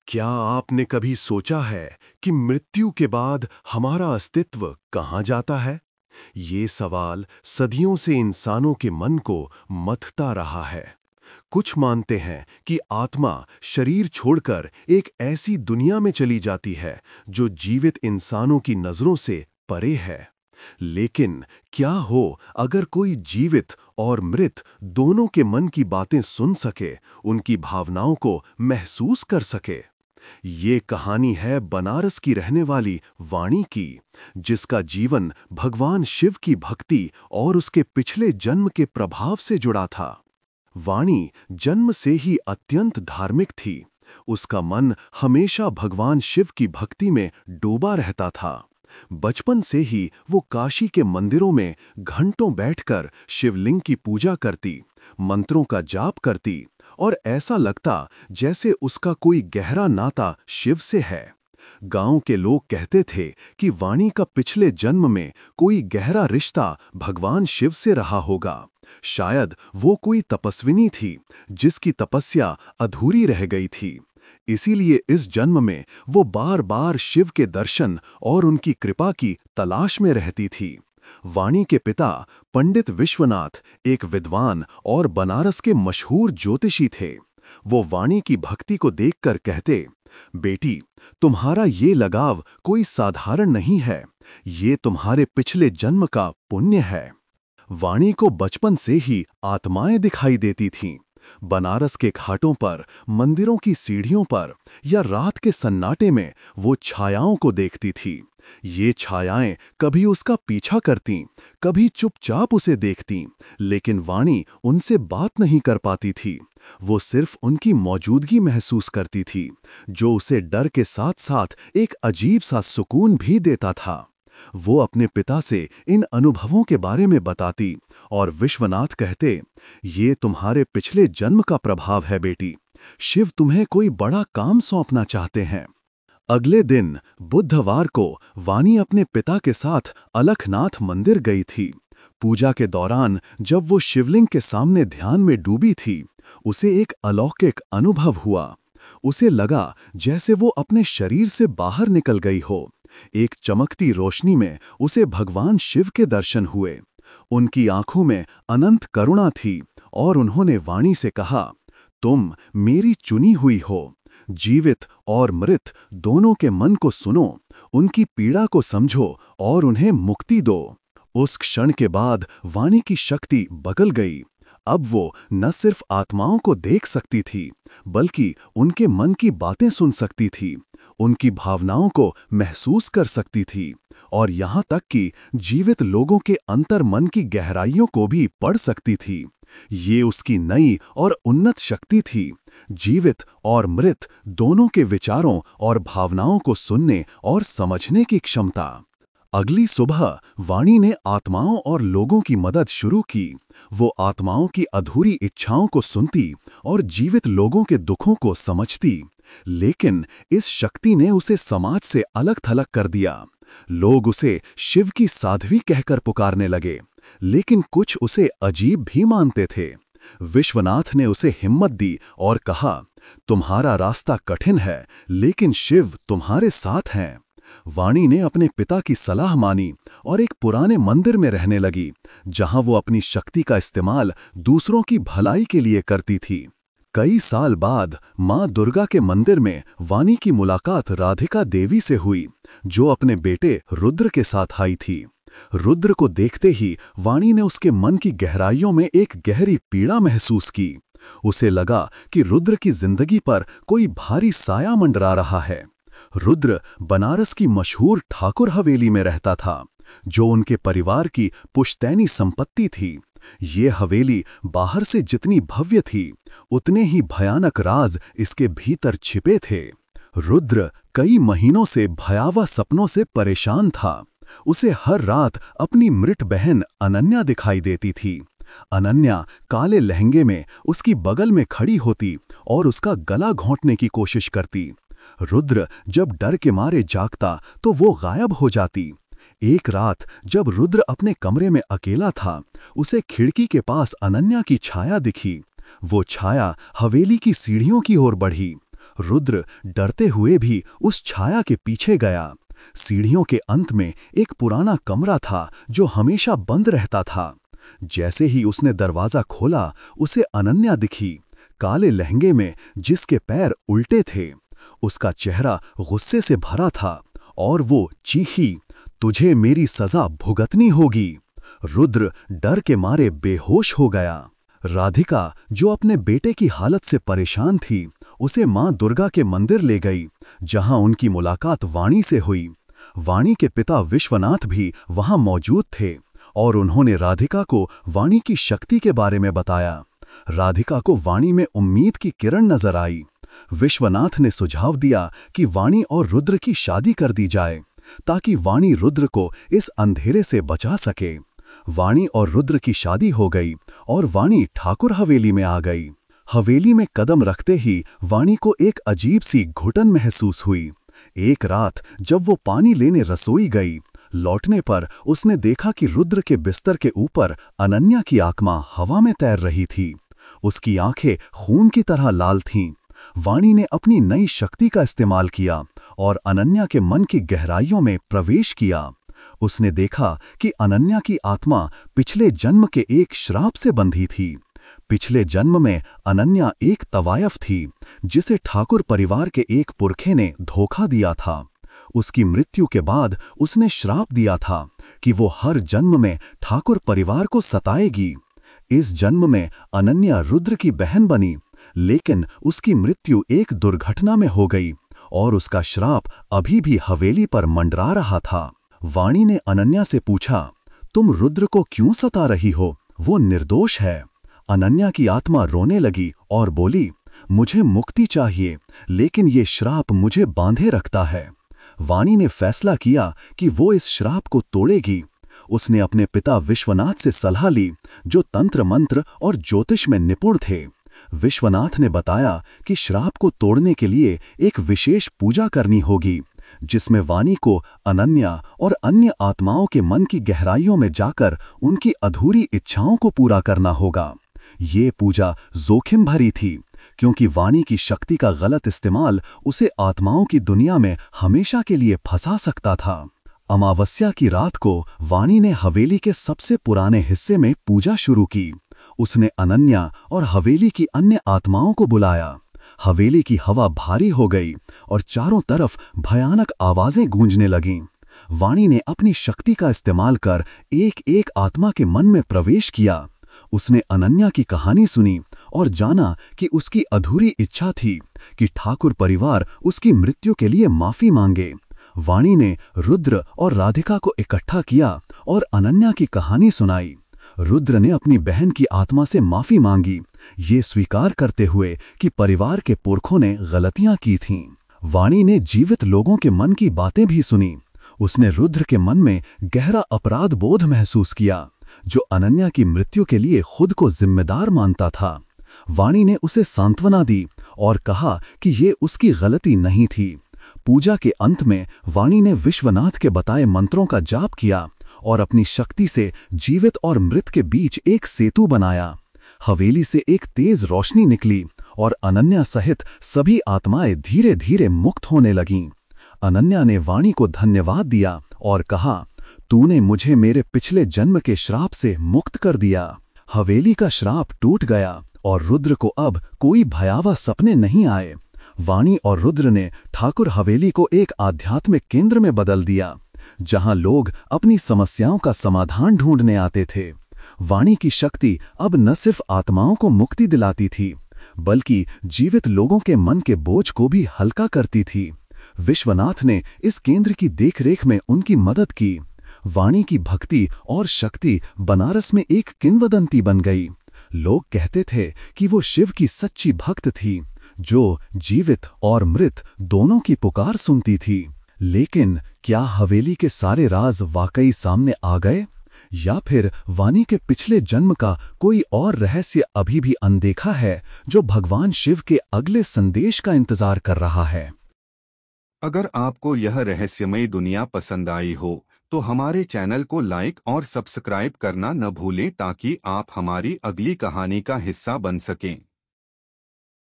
क्या आपने कभी सोचा है कि मृत्यु के बाद हमारा अस्तित्व कहाँ जाता है? ये सवाल सदियों से इंसानों के मन को मथता रहा है। कुछ मानते हैं कि आत्मा शरीर छोड़कर एक ऐसी दुनिया में चली जाती है जो जीवित इंसानों की नजरों से परे है। लेकिन क्या हो अगर कोई जीवित और मृत दोनों के मन की बातें सुन सके, उनकी भावनाओं को महसूस कर सके? ये कहानी है बनारस की रहने वाली वाणी की, जिसका जीवन भगवान शिव की भक्ति और उसके पिछले जन्म के प्रभाव से जुड़ा था। वाणी जन्म से ही अत्यंत धार्मिक थी। उसका मन हमेशा भगवान शिव की भक्ति में डूबा रहता था। बचपन से ही वो काशी के मंदिरों में घंटों बैठकर शिवलिंग की पूजा करती, मंत्रों का जाप करती और ऐसा लगता जैसे उसका कोई गहरा नाता शिव से है। गांव के लोग कहते थे कि वाणी का पिछले जन्म में कोई गहरा रिश्ता भगवान शिव से रहा होगा। शायद वो कोई तपस्विनी थी जिसकी तपस्या अधूरी रह गई थी। इसीलिए इस जन्म में वो बार-बार शिव के दर्शन और उनकी कृपा की तलाश में रहती थी। वाणी के पिता पंडित विश्वनाथ एक विद्वान और बनारस के मशहूर ज्योतिषी थे। वो वाणी की भक्ति को देखकर कहते, बेटी, तुम्हारा ये लगाव कोई साधारण नहीं है, ये तुम्हारे पिछले जन्म का पुण्य है। वाणी को बचपन से ही आत्माएं दिखाई देती थीं। बनारस के घाटों पर, मंदिरों की सीढ़ियों पर या रात के सन्नाटे में वो छायाओं को देखती थी। ये छायाएं कभी उसका पीछा करतीं, कभी चुपचाप उसे देखतीं, लेकिन वाणी उनसे बात नहीं कर पाती थी। वो सिर्फ उनकी मौजूदगी महसूस करती थी, जो उसे डर के साथ-साथ एक अजीब सा सुकून भी देता था। वो अपने पिता से इन अनुभवों के बारे में बताती और विश्वनाथ कहते, ये तुम्हारे पिछले जन्म का प्रभाव है बेटी। शिव तुम्हें कोई बड़ा काम सौंपना चाहते हैं। अगले दिन बुधवार को वाणी अपने पिता के साथ अलखनाथ मंदिर गई थी। पूजा के दौरान जब वो शिवलिंग के सामने ध्यान में डूबी थी, उसे एक अलौकिक अनुभव हुआ। उसे लगा जैसे वो अपने शरीर से बाहर निकल गई हो। एक चमकती रोशनी में उसे भगवान शिव के दर्शन हुए। उनकी आंखों में अनंत करुणा थी और उन्होंने वाणी से कहा, तुम मेरी चुनी हुई हो। जीवित और मृत दोनों के मन को सुनो, उनकी पीड़ा को समझो और उन्हें मुक्ति दो। उस क्षण के बाद वाणी की शक्ति बदल गई। अब वो न सिर्फ आत्माओं को देख सकती थी, बल्कि उनके मन की बातें सुन सकती थी, उनकी भावनाओं को महसूस कर सकती थी और यहाँ तक कि जीवित लोगों के अंतर मन की गहराइयों को भी पढ़ सकती थी। ये उसकी नई और उन्नत शक्ति थी, जीवित और मृत दोनों के विचारों और भावनाओं को सुनने और समझने की क्षमता। अगली सुबह वाणी ने आत्माओं और लोगों की मदद शुरू की। वो आत्माओं की अधूरी इच्छाओं को सुनती और जीवित लोगों के दुखों को समझती। लेकिन इस शक्ति ने उसे समाज से अलग-थलग कर दिया। लोग उसे शिव की साध्वी कहकर पुकारने लगे, लेकिन कुछ उसे अजीब भी मानते थे। विश्वनाथ ने उसे हिम्मत दी और कहा, तुम्हारा रास्ता कठिन है, लेकिन शिव तुम्हारे साथ हैं। वाणी ने अपने पिता की सलाह मानी और एक पुराने मंदिर में रहने लगी, जहां वो अपनी शक्ति का इस्तेमाल दूसरों की भलाई के लिए करती थी। कई साल बाद मां दुर्गा के मंदिर में वाणी की मुलाकात राधिका देवी से हुई, जो अपने बेटे रुद्र के साथ आई थी। रुद्र को देखते ही वाणी ने उसके मन की गहराइयों में एक गहरी पीड़ा महसूस की। उसे लगा कि रुद्र की जिंदगी पर कोई भारी साया मंडरा रहा है। रुद्र बनारस की मशहूर ठाकुर हवेली में रहता था, जो उनके परिवार की पुश्तैनी संपत्ति थी। ये हवेली बाहर से जितनी भव्य थी, उतने ही भयानक राज इसके भीतर छिपे थे। रुद्र कई महीनों से भयावह सपनों से परेशान था। उसे हर रात अपनी मृत बहन अनन्या दिखाई देती थी। अनन्या काले लहंगे में उसकी बगल में खड़ी होती और उसका गला घोंटने की कोशिश करती। रुद्र जब डर के मारे जागता तो वो गायब हो जाती। एक रात जब रुद्र अपने कमरे में अकेला था, उसे खिड़की के पास अनन्या की छाया दिखी। वो छाया हवेली की सीढ़ियों की ओर बढ़ी रुद्र डरते हुए भी उस छाया के पीछे गया। सीढ़ियों के अंत में एक पुराना कमरा था जो हमेशा बंद रहता था। जैसे ही उसने दरवाजा खोला, उसे अनन्या दिखी, काले लहंगे में, जिसके पैर उल्टे थे। उसका चेहरा गुस्से से भरा था और वो चीखी, तुझे मेरी सजा भुगतनी होगी। रुद्र डर के मारे बेहोश हो गया। राधिका, जो अपने बेटे की हालत से परेशान थी, उसे मां दुर्गा के मंदिर ले गई, जहां उनकी मुलाकात वाणी से हुई। वाणी के पिता विश्वनाथ भी वहां मौजूद थे और उन्होंने राधिका को वाणी की शक्ति के बारे में बताया। राधिका को वाणी में उम्मीद की किरण नजर आई। विश्वनाथ ने सुझाव दिया कि वाणी और रुद्र की शादी कर दी जाए, ताकि वाणी रुद्र को इस अंधेरे से बचा सके। वाणी और रुद्र की शादी हो गई और वाणी ठाकुर हवेली में आ गई। हवेली में कदम रखते ही वाणी को एक अजीब सी घुटन महसूस हुई। एक रात जब वो पानी लेने रसोई गई, लौटने पर उसने देखा कि रुद्र के बिस्तर के ऊपर अनन्या की आत्मा हवा में तैर रही थी। उसकी आंखें खून की तरह लाल थीं। वाणी ने अपनी नई शक्ति का इस्तेमाल किया और अनन्या के मन की गहराइयों में प्रवेश किया। उसने देखा कि अनन्या की आत्मा पिछले जन्म के एक श्राप से बंधी थी। पिछले जन्म में अनन्या एक तवायफ थी, जिसे ठाकुर परिवार के एक पुरखे ने धोखा दिया था। उसकी मृत्यु के बाद उसने श्राप दिया था कि वो हर जन्म में ठाकुर परिवार को सताएगी। इस जन्म में अनन्या रुद्र की बहन बनी, लेकिन उसकी मृत्यु एक दुर्घटना में हो गई और उसका श्राप अभी भी हवेली पर मंडरा रहा था। वाणी ने अनन्या से पूछा, तुम रुद्र को क्यों सता रही हो? वो निर्दोष है। अनन्या की आत्मा रोने लगी और बोली, मुझे मुक्ति चाहिए, लेकिन ये श्राप मुझे बांधे रखता है। वाणी ने फैसला किया कि वो इस श्राप को तोड़ेगी। उसने अपने पिता विश्वनाथ से सलाह ली, जो तंत्र मंत्र और ज्योतिष में निपुण थे। विश्वनाथ ने बताया कि श्राप को तोड़ने के लिए एक विशेष पूजा करनी होगी, जिसमें वाणी को अनन्या और अन्य आत्माओं के मन की गहराइयों में जाकर उनकी अधूरी इच्छाओं को पूरा करना होगा। ये पूजा जोखिम भरी थी, क्योंकि वाणी की शक्ति का गलत इस्तेमाल उसे आत्माओं की दुनिया में हमेशा के लिए फंसा सकता था। अमावस्या की रात को वाणी ने हवेली के सबसे पुराने हिस्से में पूजा शुरू की। उसने अनन्या और हवेली की अन्य आत्माओं को बुलाया। हवेली की हवा भारी हो गई और चारों तरफ भयानक आवाजें गूंजने लगीं। वाणी ने अपनी शक्ति का इस्तेमाल कर एक एक आत्मा के मन में प्रवेश किया। उसने अनन्या की कहानी सुनी और जाना कि उसकी अधूरी इच्छा थी कि ठाकुर परिवार उसकी मृत्यु के लिए माफी मांगे। वाणी ने रुद्र और राधिका को इकट्ठा किया और अनन्या की कहानी सुनाई। रुद्र ने अपनी बहन की आत्मा से माफी मांगी, ये स्वीकार करते हुए कि परिवार के पुरखों ने गलतियां की थीं। वाणी ने जीवित लोगों के मन की बातें भी सुनी। उसने रुद्र के मन में गहरा अपराध बोध महसूस किया, जो अनन्या की मृत्यु के लिए खुद को जिम्मेदार मानता था। वाणी ने उसे सांत्वना दी और कहा कि ये उसकी गलती नहीं थी। पूजा के अंत में वाणी ने विश्वनाथ के बताए मंत्रों का जाप किया और अपनी शक्ति से जीवित और मृत के बीच एक सेतु बनाया। हवेली से एक तेज रोशनी निकली और अनन्या सहित सभी आत्माएं धीरे धीरे मुक्त होने लगीं। अनन्या ने वाणी को धन्यवाद दिया और कहा, तूने मुझे मेरे पिछले जन्म के श्राप से मुक्त कर दिया। हवेली का श्राप टूट गया और रुद्र को अब कोई भयावह सपने नहीं आए। वाणी और रुद्र ने ठाकुर हवेली को एक आध्यात्मिक केंद्र में बदल दिया, जहां लोग अपनी समस्याओं का समाधान ढूंढने आते थे। वाणी की शक्ति अब न सिर्फ आत्माओं को मुक्ति दिलाती थी, बल्कि जीवित लोगों के मन के बोझ को भी हल्का करती थी। विश्वनाथ ने इस केंद्र की देखरेख में उनकी मदद की। वाणी की भक्ति और शक्ति बनारस में एक किंवदंती बन गई। लोग कहते थे कि वो शिव की सच्ची भक्त थी, जो जीवित और मृत दोनों की पुकार सुनती थी। लेकिन क्या हवेली के सारे राज वाकई सामने आ गए, या फिर वाणी के पिछले जन्म का कोई और रहस्य अभी भी अनदेखा है, जो भगवान शिव के अगले संदेश का इंतजार कर रहा है? अगर आपको यह रहस्यमय दुनिया पसंद आई हो तो हमारे चैनल को लाइक और सब्सक्राइब करना न भूलें, ताकि आप हमारी अगली कहानी का हिस्सा बन सकें।